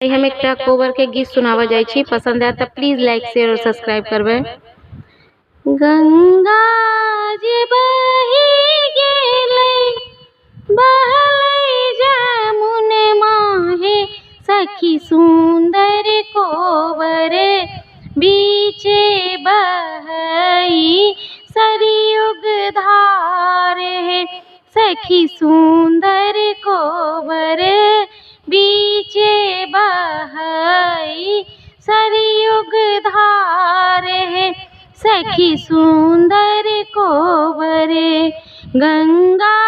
हम एक कोबर के गीत सुनावा जाय छी। पसंद आए तो प्लीज लाइक शेयर और सब्सक्राइब करबे। गंगा जी बही गेलै बहलै जमुन माहे, सखी सुंदर कोबर बीचे बहई सरयुग धार है। सखी सुंदर कोबर बीचे बहई सरयुग धार है। सखी सुंदर कोबर गंगा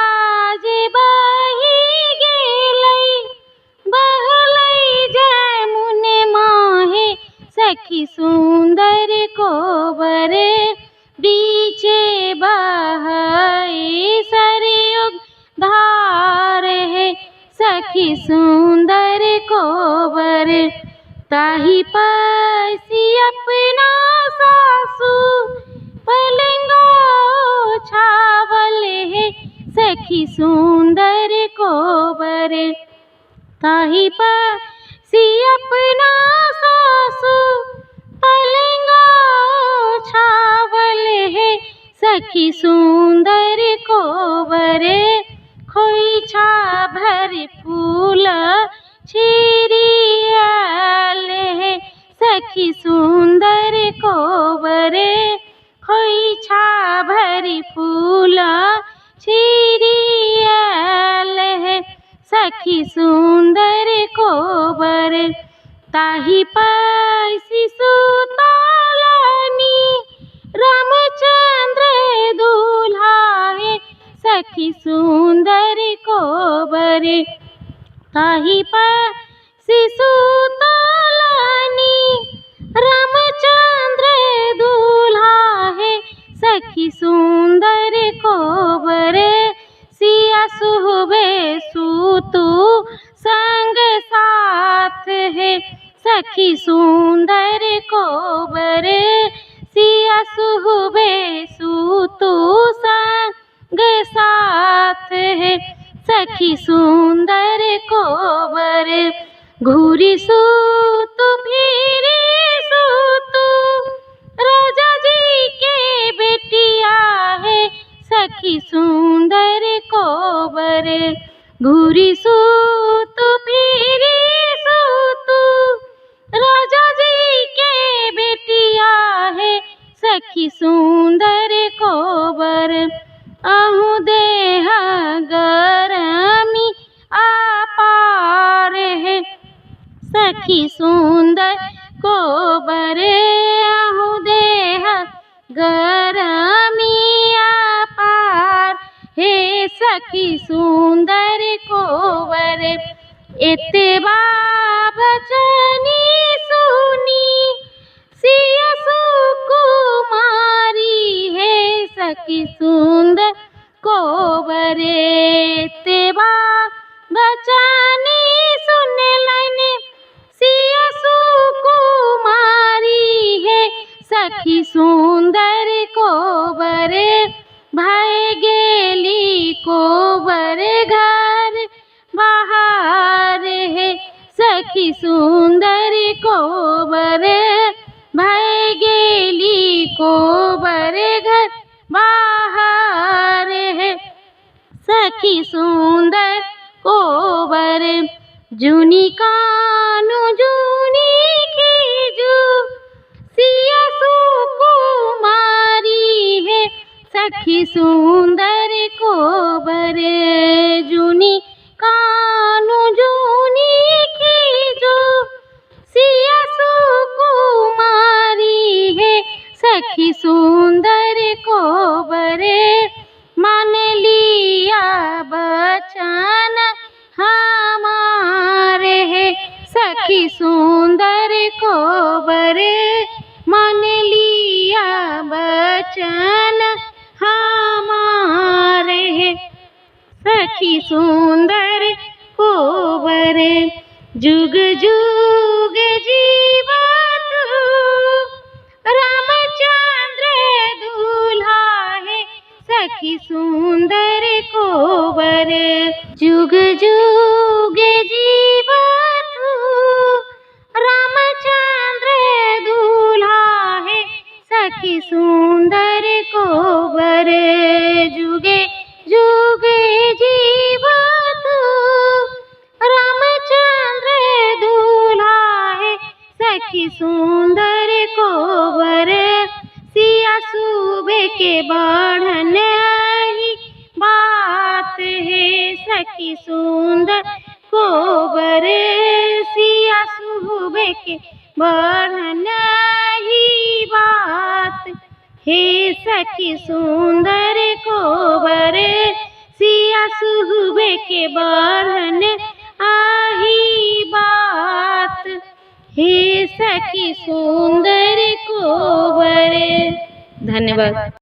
जी बही गेलै बहलै जमुन माहे, सखी सुंदर कोबर बीचे बहई सरयुग धार है। सखी सुंदर कोबर ताही पसी अपना सासू पलंगा छावल है। सखी सुंदर कोबर ताही पसी अपना सासू पलंगा छावल है। सखी सुंदर कोबर खोइछा भर फूल छिरियाल है। सखी सुंदर कोबर खोइछा भर फूल छिरियाल है। सखी सुंदर कोबर ताही पसी सुतलनी रामचंद्र दूल्हा है। सखी सुंदर कोबर ताही पसी सुतलनी रामचंद्र दूल्हा है। सखी सुंदर कोबर सिया सुहबे सूतु संग साथ है। सखी सुंदर कोबर सिया सुहबे सूतु संग साथ है। सखी सुंदर कोबर घूरी सूतु फिरी सूतु राजा जी के बेटिया है। सखी सुंदर कोबर घूरी सूतु फिरी सूतु राजा जी के बेटिया है। सखी सुंदर कोबर आहू देह गरमी अपार है। सखी सुंदर कोबर आहू देह गरमी अपार है। सखी सुंदर कोबर एतबा बचनी सुनी सिया सुकुमारी है। सखी सुंदर कोबर एतबा बचनी सुन लैने सिया सुकुमारी है। सखी सुंदर कोबर भाई गेली कोबर घर बाहर है। सखी सुंदर कोबर भाई गेली कोबर घर बाहर है। सखी सुंदर कोबर जूनी कानू जूनी खीजू सिया सुकुमारी है। सखी सुंदर कोबर जूनी कानू जूनी खीजू सिया सुकुमारी है। सखी सुंदर कोबर मान लिया बचन हमारे है। सखी सुंदर कोबर मान लिया बचन हमारे है। सखी सुंदर कोबर जुग जुग जीवा तू रामचंद्र दूल्हा है। सखी सुंदर कोबर जुग जुग जीवा तू सखी सुंदर कोबर जुगे जुगे जीवत रामचंद्र दुलाए सखी सुंदर कोबर सिया सूबे के बढ़न ही बात है सखी सुंदर कोबर सिया सूबे के बढ़न ही बात हे सखी सुंदर कोबर सिया सूबे के बढ़न आही बात हे सखी सुंदर कोबर। धन्यवाद।